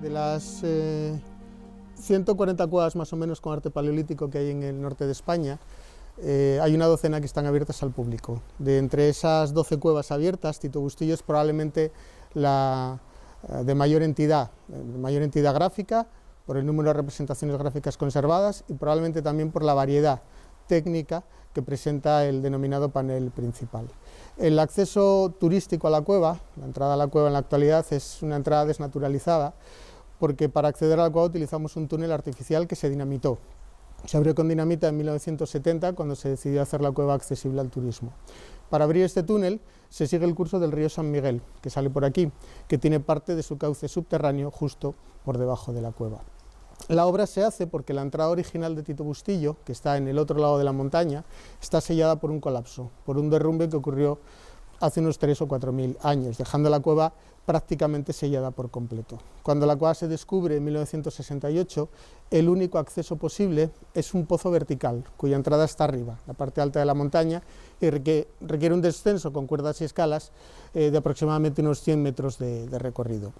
De las 140 cuevas más o menos con arte paleolítico que hay en el norte de España, hay una docena que están abiertas al público. De entre esas 12 cuevas abiertas, Tito Bustillo es probablemente la de mayor entidad gráfica, por el número de representaciones gráficas conservadas y probablemente también por la variedad técnica que presenta el denominado panel principal. El acceso turístico a la cueva, la entrada a la cueva en la actualidad es una entrada desnaturalizada, porque para acceder a la cueva utilizamos un túnel artificial que se dinamitó. Se abrió con dinamita en 1970 cuando se decidió hacer la cueva accesible al turismo. Para abrir este túnel se sigue el curso del río San Miguel, que sale por aquí, que tiene parte de su cauce subterráneo justo por debajo de la cueva. La obra se hace porque la entrada original de Tito Bustillo, que está en el otro lado de la montaña, está sellada por un colapso, por un derrumbe que ocurrió hace unos 3.000 o 4.000 años, dejando la cueva prácticamente sellada por completo. Cuando la cueva se descubre en 1968, el único acceso posible es un pozo vertical, cuya entrada está arriba, la parte alta de la montaña, y requiere un descenso con cuerdas y escalas de aproximadamente unos 100 metros de recorrido.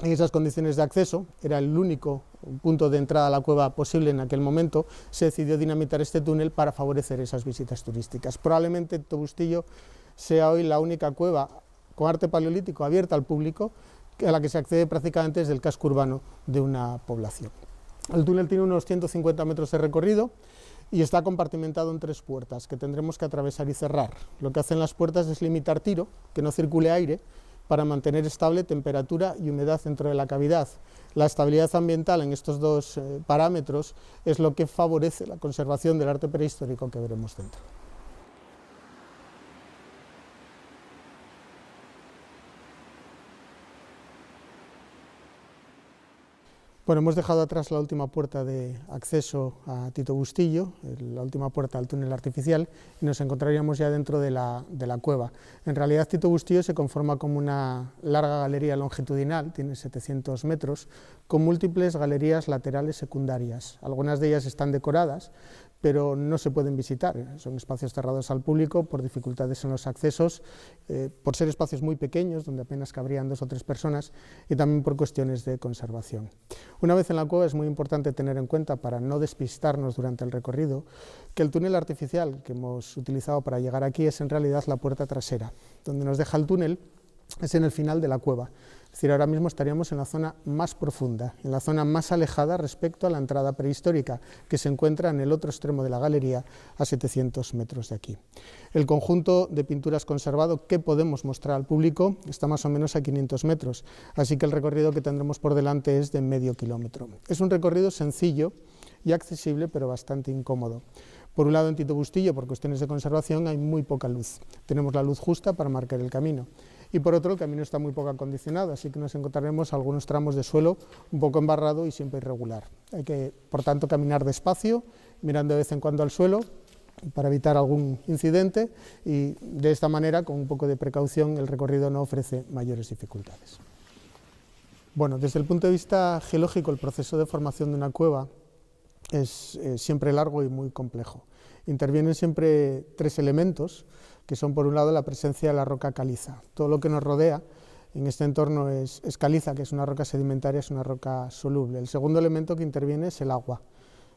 En esas condiciones de acceso, era el único punto de entrada a la cueva posible en aquel momento, se decidió dinamitar este túnel para favorecer esas visitas turísticas. Probablemente Tito Bustillo sea hoy la única cueva con arte paleolítico abierta al público a la que se accede prácticamente desde el casco urbano de una población. El túnel tiene unos 150 metros de recorrido y está compartimentado en 3 puertas que tendremos que atravesar y cerrar. Lo que hacen las puertas es limitar tiro, que no circule aire, para mantener estable temperatura y humedad dentro de la cavidad. La estabilidad ambiental en estos 2 parámetros es lo que favorece la conservación del arte prehistórico que veremos dentro. Bueno, hemos dejado atrás la última puerta de acceso a Tito Bustillo, la última puerta al túnel artificial, y nos encontraríamos ya dentro de la cueva. En realidad Tito Bustillo se conforma como una larga galería longitudinal, tiene 700 metros, con múltiples galerías laterales secundarias. Algunas de ellas están decoradas, pero no se pueden visitar, son espacios cerrados al público por dificultades en los accesos, por ser espacios muy pequeños, donde apenas cabrían 2 o 3 personas, y también por cuestiones de conservación. Una vez en la cueva es muy importante tener en cuenta, para no despistarnos durante el recorrido, que el túnel artificial que hemos utilizado para llegar aquí es en realidad la puerta trasera. Donde nos deja el túnel es en el final de la cueva, es decir, ahora mismo estaríamos en la zona más profunda, en la zona más alejada respecto a la entrada prehistórica, que se encuentra en el otro extremo de la galería, a 700 metros de aquí. El conjunto de pinturas conservado que podemos mostrar al público está más o menos a 500 metros, así que el recorrido que tendremos por delante es de medio kilómetro. Es un recorrido sencillo y accesible, pero bastante incómodo. Por un lado, en Tito Bustillo, por cuestiones de conservación, hay muy poca luz. Tenemos la luz justa para marcar el camino. Y por otro, el camino está muy poco acondicionado, así que nos encontraremos algunos tramos de suelo un poco embarrado y siempre irregular. Hay que, por tanto, caminar despacio, mirando de vez en cuando al suelo, para evitar algún incidente, y de esta manera, con un poco de precaución, el recorrido no ofrece mayores dificultades. Bueno, desde el punto de vista geológico, el proceso de formación de una cueva es siempre largo y muy complejo. Intervienen siempre 3 elementos, que son por un lado la presencia de la roca caliza. Todo lo que nos rodea en este entorno es caliza, que es una roca sedimentaria, es una roca soluble. El segundo elemento que interviene es el agua.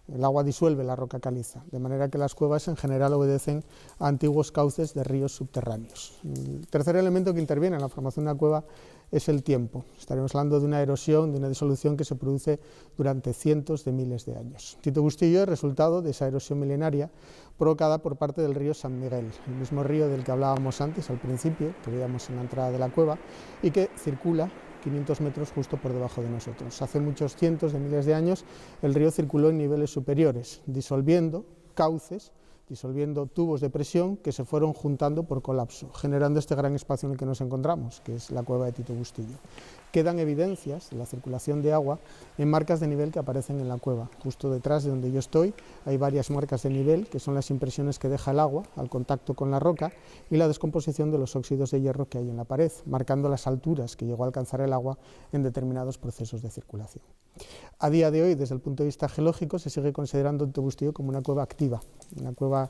El agua disuelve la roca caliza, de manera que las cuevas en general obedecen a antiguos cauces de ríos subterráneos. El tercer elemento que interviene en la formación de una cueva es el tiempo. Estaremos hablando de una erosión, de una disolución que se produce durante cientos de miles de años. Tito Bustillo es resultado de esa erosión milenaria provocada por parte del río San Miguel, el mismo río del que hablábamos antes al principio, que veíamos en la entrada de la cueva, y que circula 500 metros justo por debajo de nosotros. Hace muchos cientos de miles de años el río circuló en niveles superiores, disolviendo cauces, disolviendo tubos de presión que se fueron juntando por colapso, generando este gran espacio en el que nos encontramos, que es la cueva de Tito Bustillo. Quedan evidencias de la circulación de agua en marcas de nivel que aparecen en la cueva. Justo detrás de donde yo estoy hay varias marcas de nivel, que son las impresiones que deja el agua al contacto con la roca y la descomposición de los óxidos de hierro que hay en la pared, marcando las alturas que llegó a alcanzar el agua en determinados procesos de circulación. A día de hoy, desde el punto de vista geológico, se sigue considerando Tito Bustillo como una cueva activa, una cueva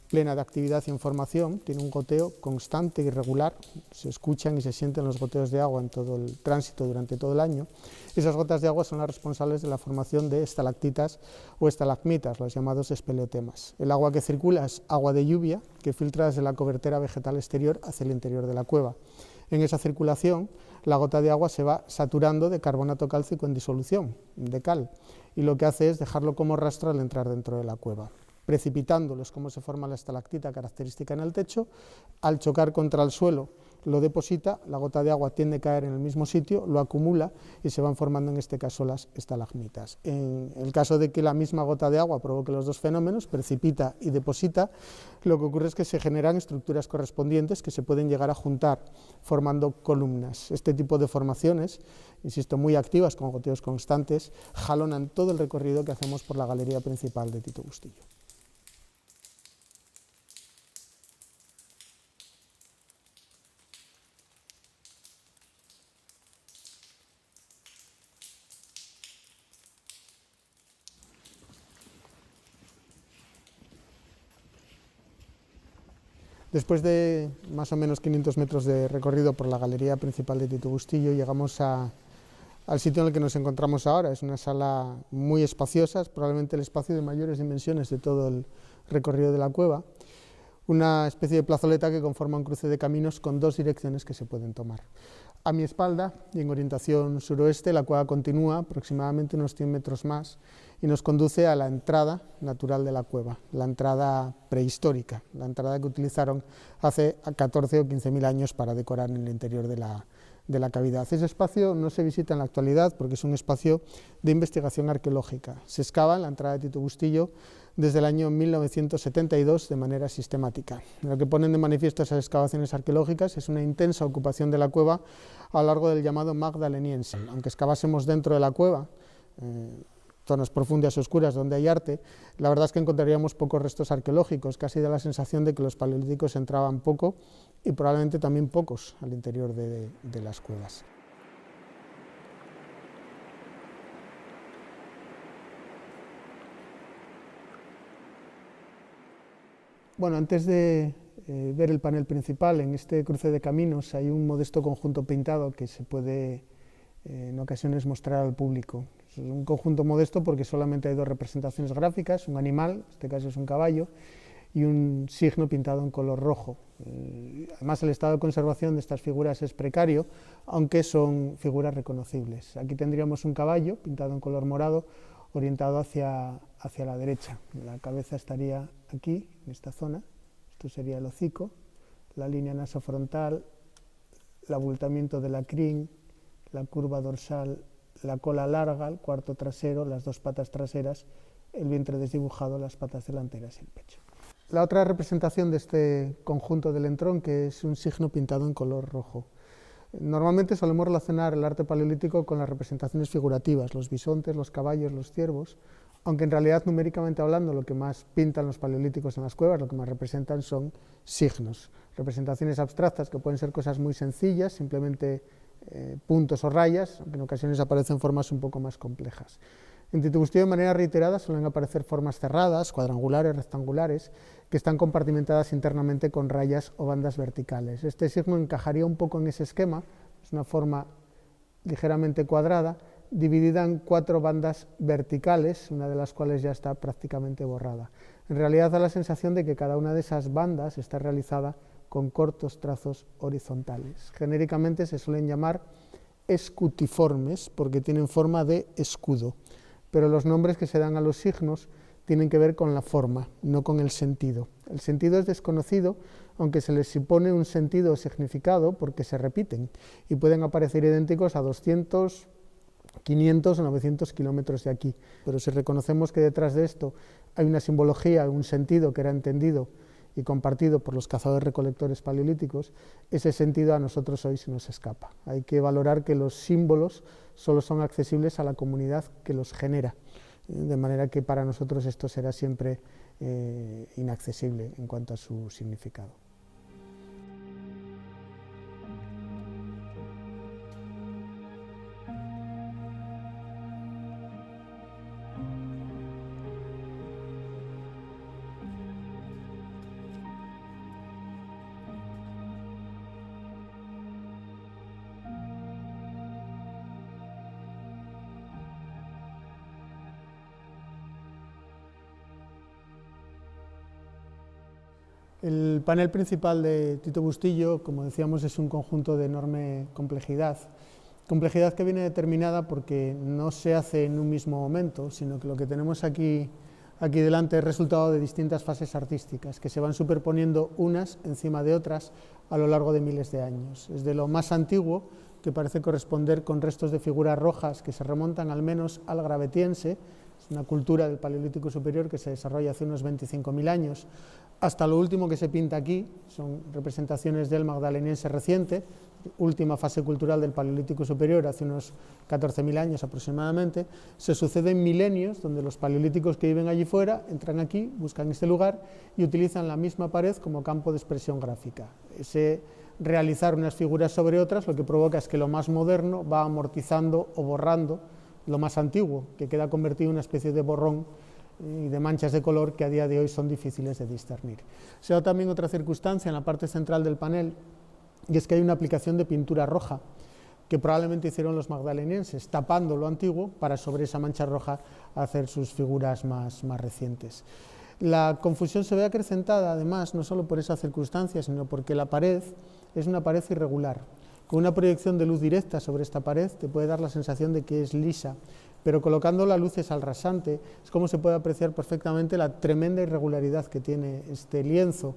plena de actividad y información, tiene un goteo constante y regular, se escuchan y se sienten los goteos de agua en todo el tránsito durante todo el año. Esas gotas de agua son las responsables de la formación de estalactitas o estalagmitas, los llamados espeleotemas. El agua que circula es agua de lluvia que filtra desde la cobertura vegetal exterior hacia el interior de la cueva. En esa circulación, la gota de agua se va saturando de carbonato cálcico en disolución, de cal, y lo que hace es dejarlo como rastro al entrar dentro de la cueva. Precipitando es como se forma la estalactita característica en el techo, al chocar contra el suelo lo deposita, la gota de agua tiende a caer en el mismo sitio, lo acumula y se van formando en este caso las estalagmitas. En el caso de que la misma gota de agua provoque los dos fenómenos, precipita y deposita, lo que ocurre es que se generan estructuras correspondientes que se pueden llegar a juntar formando columnas. Este tipo de formaciones, insisto, muy activas con goteos constantes, jalonan todo el recorrido que hacemos por la galería principal de Tito Bustillo. Después de más o menos 500 metros de recorrido por la galería principal de Tito Bustillo, llegamos al sitio en el que nos encontramos ahora. Es una sala muy espaciosa, es probablemente el espacio de mayores dimensiones de todo el recorrido de la cueva. Una especie de plazoleta que conforma un cruce de caminos con dos direcciones que se pueden tomar. A mi espalda y en orientación suroeste, la cueva continúa aproximadamente unos 100 metros más y nos conduce a la entrada natural de la cueva, la entrada prehistórica, la entrada que utilizaron hace 14 o 15.000 años para decorar en el interior de la cavidad. Ese espacio no se visita en la actualidad porque es un espacio de investigación arqueológica. Se excava en la entrada de Tito Bustillo desde el año 1972 de manera sistemática. Lo que ponen de manifiesto esas excavaciones arqueológicas es una intensa ocupación de la cueva a lo largo del llamado Magdaleniense. Aunque excavásemos dentro de la cueva, zonas profundas y oscuras donde hay arte, la verdad es que encontraríamos pocos restos arqueológicos, casi da la sensación de que los paleolíticos entraban poco y probablemente también pocos al interior de las cuevas. Bueno, antes de ver el panel principal, en este cruce de caminos hay un modesto conjunto pintado que se puede en ocasiones mostrar al público. Es un conjunto modesto porque solamente hay dos representaciones gráficas, un animal, en este caso es un caballo, y un signo pintado en color rojo. Además, el estado de conservación de estas figuras es precario, aunque son figuras reconocibles. Aquí tendríamos un caballo pintado en color morado, orientado hacia la derecha. La cabeza estaría aquí, en esta zona. Esto sería el hocico, la línea nasofrontal, el abultamiento de la crin, la curva dorsal, la cola larga, el cuarto trasero, las dos patas traseras, el vientre desdibujado, las patas delanteras y el pecho. La otra representación de este conjunto del entronque es un signo pintado en color rojo. Normalmente solemos relacionar el arte paleolítico con las representaciones figurativas, los bisontes, los caballos, los ciervos, aunque en realidad numéricamente hablando lo que más pintan los paleolíticos en las cuevas, lo que más representan son signos, representaciones abstractas que pueden ser cosas muy sencillas, simplemente puntos o rayas, aunque en ocasiones aparecen formas un poco más complejas. En Tito Bustillo de manera reiterada suelen aparecer formas cerradas, cuadrangulares, rectangulares, que están compartimentadas internamente con rayas o bandas verticales. Este signo encajaría un poco en ese esquema, es una forma ligeramente cuadrada, dividida en 4 bandas verticales, una de las cuales ya está prácticamente borrada. En realidad da la sensación de que cada una de esas bandas está realizada con cortos trazos horizontales. Genéricamente se suelen llamar escutiformes porque tienen forma de escudo, pero los nombres que se dan a los signos tienen que ver con la forma, no con el sentido. El sentido es desconocido, aunque se les supone un sentido o significado porque se repiten y pueden aparecer idénticos a 200, 500 o 900 kilómetros de aquí. Pero si reconocemos que detrás de esto hay una simbología, un sentido que era entendido y compartido por los cazadores-recolectores paleolíticos, ese sentido a nosotros hoy se nos escapa. Hay que valorar que los símbolos solo son accesibles a la comunidad que los genera, de manera que para nosotros esto será siempre inaccesible en cuanto a su significado. El panel principal de Tito Bustillo, como decíamos, es un conjunto de enorme complejidad que viene determinada porque no se hace en un mismo momento, sino que lo que tenemos aquí delante es resultado de distintas fases artísticas que se van superponiendo unas encima de otras a lo largo de miles de años. Desde lo más antiguo, que parece corresponder con restos de figuras rojas que se remontan al menos al Gravetiense, es una cultura del Paleolítico Superior que se desarrolla hace unos 25.000 años, hasta lo último que se pinta aquí, son representaciones del Magdaleniense reciente, última fase cultural del Paleolítico Superior, hace unos 14.000 años aproximadamente. Se suceden milenios donde los paleolíticos que viven allí fuera entran aquí, buscan este lugar y utilizan la misma pared como campo de expresión gráfica. Ese realizar unas figuras sobre otras lo que provoca es que lo más moderno va amortizando o borrando lo más antiguo, que queda convertido en una especie de borrón y de manchas de color que a día de hoy son difíciles de discernir. Se da también otra circunstancia en la parte central del panel, y es que hay una aplicación de pintura roja que probablemente hicieron los magdalenienses, tapando lo antiguo para sobre esa mancha roja hacer sus figuras más recientes. La confusión se ve acrecentada además no solo por esa circunstancia, sino porque la pared es una pared irregular. Con una proyección de luz directa sobre esta pared te puede dar la sensación de que es lisa, pero colocando la luz al rasante es como se puede apreciar perfectamente la tremenda irregularidad que tiene este lienzo.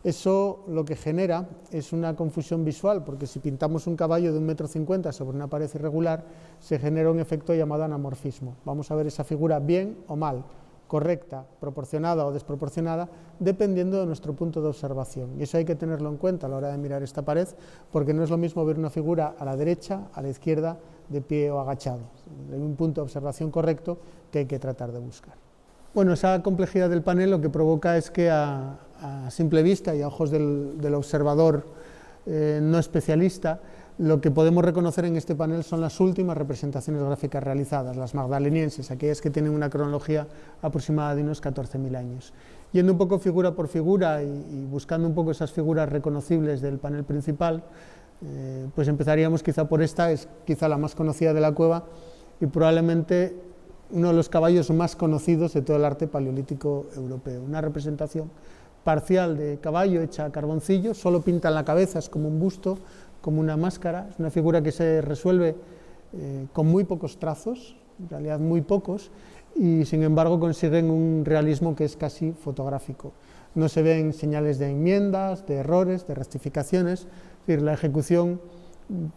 Eso lo que genera es una confusión visual, porque si pintamos un caballo de 1,50 m sobre una pared irregular, se genera un efecto llamado anamorfismo. Vamos a ver esa figura bien o mal, correcta, proporcionada o desproporcionada, dependiendo de nuestro punto de observación. Y eso hay que tenerlo en cuenta a la hora de mirar esta pared, porque no es lo mismo ver una figura a la derecha, a la izquierda, de pie o agachado. Hay un punto de observación correcto que hay que tratar de buscar. Bueno, esa complejidad del panel lo que provoca es que a simple vista y a ojos del observador no especialista, lo que podemos reconocer en este panel son las últimas representaciones gráficas realizadas, las magdalenienses, aquellas que tienen una cronología aproximada de unos 14.000 años. Yendo un poco figura por figura y buscando un poco esas figuras reconocibles del panel principal, pues empezaríamos quizá por esta, es quizá la más conocida de la cueva y probablemente uno de los caballos más conocidos de todo el arte paleolítico europeo. Una representación parcial de caballo hecha a carboncillo, solo pintan la cabeza, es como un busto, como una máscara, es una figura que se resuelve con muy pocos trazos, en realidad muy pocos, y sin embargo consiguen un realismo que es casi fotográfico. No se ven señales de enmiendas, de errores, de rectificaciones, es decir, la ejecución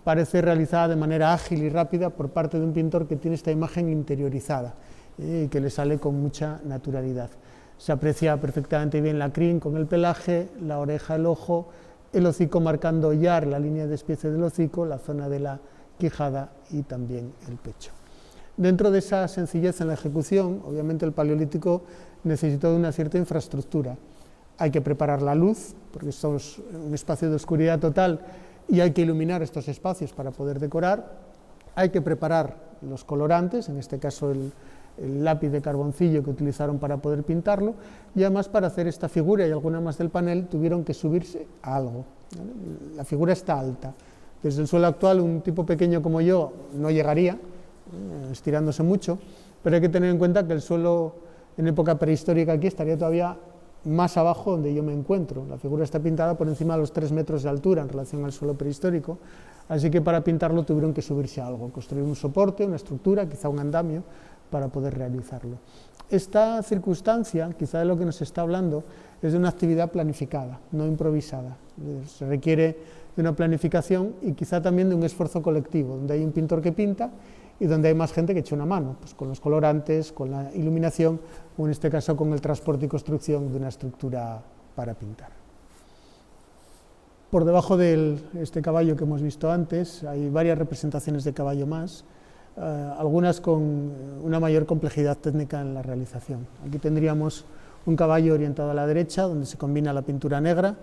parece realizada de manera ágil y rápida por parte de un pintor que tiene esta imagen interiorizada y que le sale con mucha naturalidad. Se aprecia perfectamente bien la crin con el pelaje, la oreja, el ojo, el hocico marcando ya la línea de despiece del hocico, la zona de la quijada y también el pecho. Dentro de esa sencillez en la ejecución, obviamente el Paleolítico necesitó de una cierta infraestructura. Hay que preparar la luz, porque estamos en un espacio de oscuridad total y hay que iluminar estos espacios para poder decorar. Hay que preparar los colorantes, en este caso el lápiz de carboncillo que utilizaron para poder pintarlo, y además para hacer esta figura y alguna más del panel tuvieron que subirse a algo. La figura está alta. Desde el suelo actual un tipo pequeño como yo no llegaría, estirándose mucho, pero hay que tener en cuenta que el suelo en época prehistórica aquí estaría todavía más abajo donde yo me encuentro. La figura está pintada por encima de los 3 metros de altura en relación al suelo prehistórico, así que para pintarlo tuvieron que subirse a algo, construir un soporte, una estructura, quizá un andamio, para poder realizarlo. Esta circunstancia, quizá de lo que nos está hablando, es de una actividad planificada, no improvisada. Se requiere de una planificación y quizá también de un esfuerzo colectivo, donde hay un pintor que pinta y donde hay más gente que echa una mano, pues con los colorantes, con la iluminación o en este caso con el transporte y construcción de una estructura para pintar. Por debajo de este caballo que hemos visto antes hay varias representaciones de caballo más, algunas con una mayor complejidad técnica en la realización. Aquí tendríamos un caballo orientado a la derecha, donde se combina la pintura negra,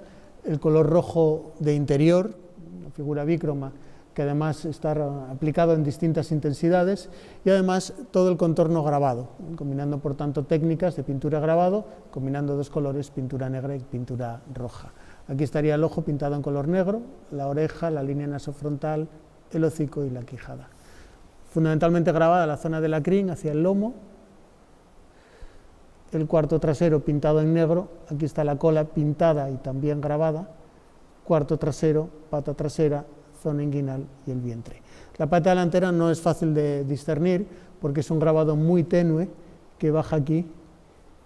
el color rojo de interior, una figura bícroma que además está aplicado en distintas intensidades, y además todo el contorno grabado, combinando por tanto técnicas de pintura grabado, combinando dos colores, pintura negra y pintura roja. Aquí estaría el ojo pintado en color negro, la oreja, la línea nasofrontal, el hocico y la quijada. Fundamentalmente grabada la zona de la crin hacia el lomo. el cuarto trasero pintado en negro, aquí está la cola pintada y también grabada, cuarto trasero, pata trasera, zona inguinal y el vientre. La pata delantera no es fácil de discernir porque es un grabado muy tenue que baja aquí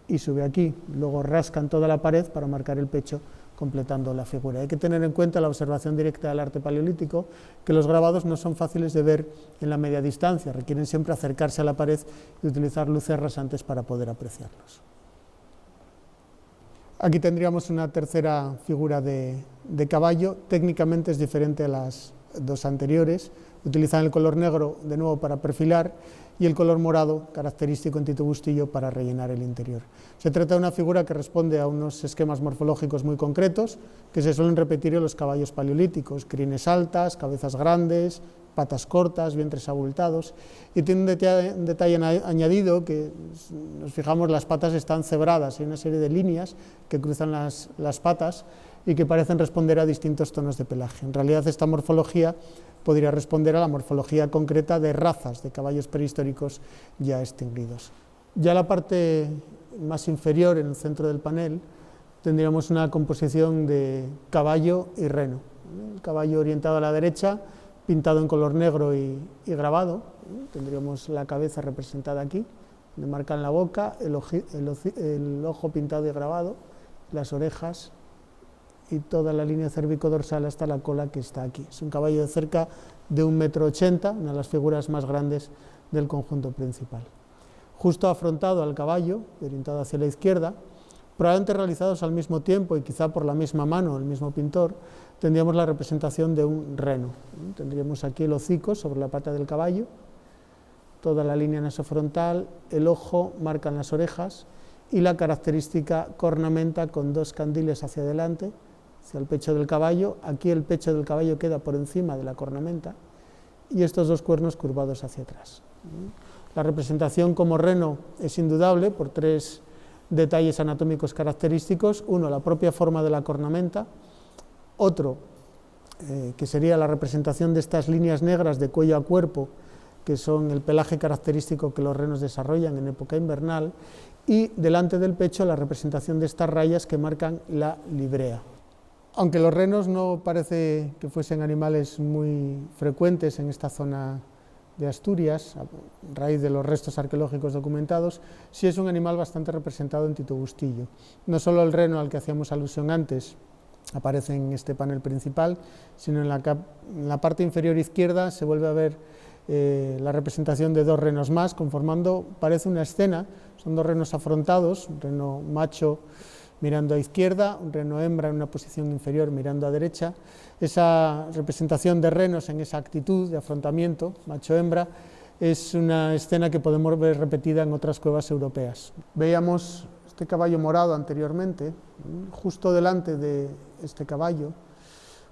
y sube aquí, luego rascan toda la pared para marcar el pecho completando la figura. Hay que tener en cuenta la observación directa del arte paleolítico, que los grabados no son fáciles de ver en la media distancia, requieren siempre acercarse a la pared y utilizar luces rasantes para poder apreciarlos. Aquí tendríamos una tercera figura de caballo, técnicamente es diferente a las dos anteriores, utilizan el color negro de nuevo para perfilar y el color morado, característico en Tito Bustillo, para rellenar el interior. Se trata de una figura que responde a unos esquemas morfológicos muy concretos que se suelen repetir en los caballos paleolíticos: crines altas, cabezas grandes, patas cortas, vientres abultados, y tiene un detalle añadido que, nos fijamos, las patas están cebradas, hay una serie de líneas que cruzan las patas y que parecen responder a distintos tonos de pelaje. En realidad esta morfología podría responder a la morfología concreta de razas de caballos prehistóricos ya extinguidos. Ya la parte más inferior, en el centro del panel, tendríamos una composición de caballo y reno. El caballo orientado a la derecha, pintado en color negro y grabado. Tendríamos la cabeza representada aquí, donde marcan la boca, el ojo pintado y grabado, las orejas y toda la línea cérvico-dorsal hasta la cola que está aquí. Es un caballo de cerca de 1,80 m, una de las figuras más grandes del conjunto principal. Justo afrontado al caballo, orientado hacia la izquierda, probablemente realizados al mismo tiempo y quizá por la misma mano, el mismo pintor, tendríamos la representación de un reno. Tendríamos aquí el hocico sobre la pata del caballo, toda la línea nasofrontal, el ojo, marcan las orejas y la característica cornamenta con dos candiles hacia adelante, hacia el pecho del caballo. Aquí el pecho del caballo queda por encima de la cornamenta y estos dos cuernos curvados hacia atrás. La representación como reno es indudable por tres detalles anatómicos característicos: uno, la propia forma de la cornamenta; otro, que sería la representación de estas líneas negras de cuello a cuerpo, que son el pelaje característico que los renos desarrollan en época invernal; y delante del pecho la representación de estas rayas que marcan la librea. Aunque los renos no parece que fuesen animales muy frecuentes en esta zona de Asturias, a raíz de los restos arqueológicos documentados, sí es un animal bastante representado en Tito Bustillo. No solo el reno al que hacíamos alusión antes aparece en este panel principal, sino en la parte inferior izquierda se vuelve a ver la representación de dos renos más, conformando, parece una escena. Son dos renos afrontados, un reno macho mirando a izquierda, un reno hembra en una posición inferior mirando a derecha. Esa representación de renos en esa actitud de afrontamiento, macho-hembra, es una escena que podemos ver repetida en otras cuevas europeas. Veíamos este caballo morado anteriormente, justo delante de este caballo,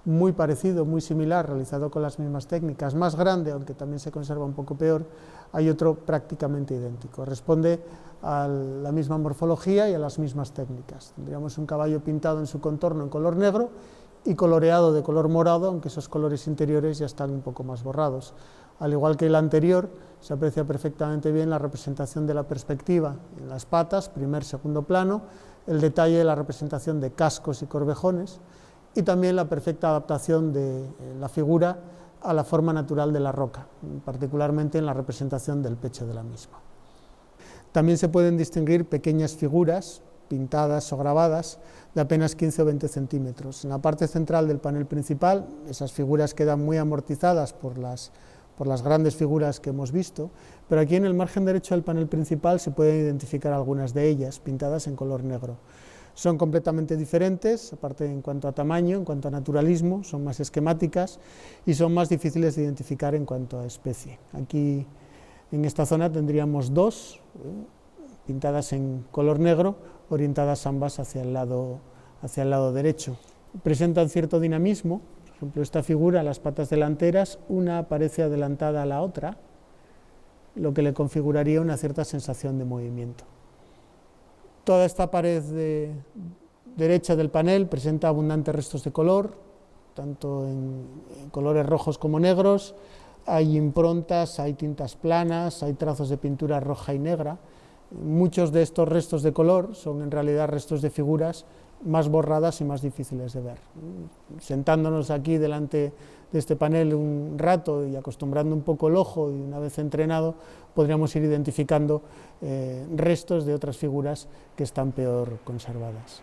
muy parecido, muy similar, realizado con las mismas técnicas, más grande, aunque también se conserva un poco peor, hay otro prácticamente idéntico. Responde a la misma morfología y a las mismas técnicas. Tendríamos un caballo pintado en su contorno en color negro y coloreado de color morado, aunque esos colores interiores ya están un poco más borrados. Al igual que el anterior, se aprecia perfectamente bien la representación de la perspectiva en las patas, primer, segundo plano, el detalle de la representación de cascos y corvejones, y también la perfecta adaptación de la figura a la forma natural de la roca, particularmente en la representación del pecho de la misma. También se pueden distinguir pequeñas figuras pintadas o grabadas de apenas 15 o 20 centímetros. En la parte central del panel principal, esas figuras quedan muy amortizadas por las grandes figuras que hemos visto, pero aquí en el margen derecho del panel principal se pueden identificar algunas de ellas, pintadas en color negro. Son completamente diferentes, aparte en cuanto a tamaño, en cuanto a naturalismo, son más esquemáticas y son más difíciles de identificar en cuanto a especie. Aquí en esta zona tendríamos dos, pintadas en color negro, orientadas ambas hacia el lado derecho. Presentan cierto dinamismo. Por ejemplo, esta figura, las patas delanteras, una parece adelantada a la otra, lo que le configuraría una cierta sensación de movimiento. Toda esta pared derecha del panel presenta abundantes restos de color, tanto en colores rojos como negros. Hay improntas, hay tintas planas, hay trazos de pintura roja y negra. Muchos de estos restos de color son en realidad restos de figuras más borradas y más difíciles de ver. Sentándonos aquí delante de este panel un rato y acostumbrando un poco el ojo, y una vez entrenado podríamos ir identificando restos de otras figuras que están peor conservadas.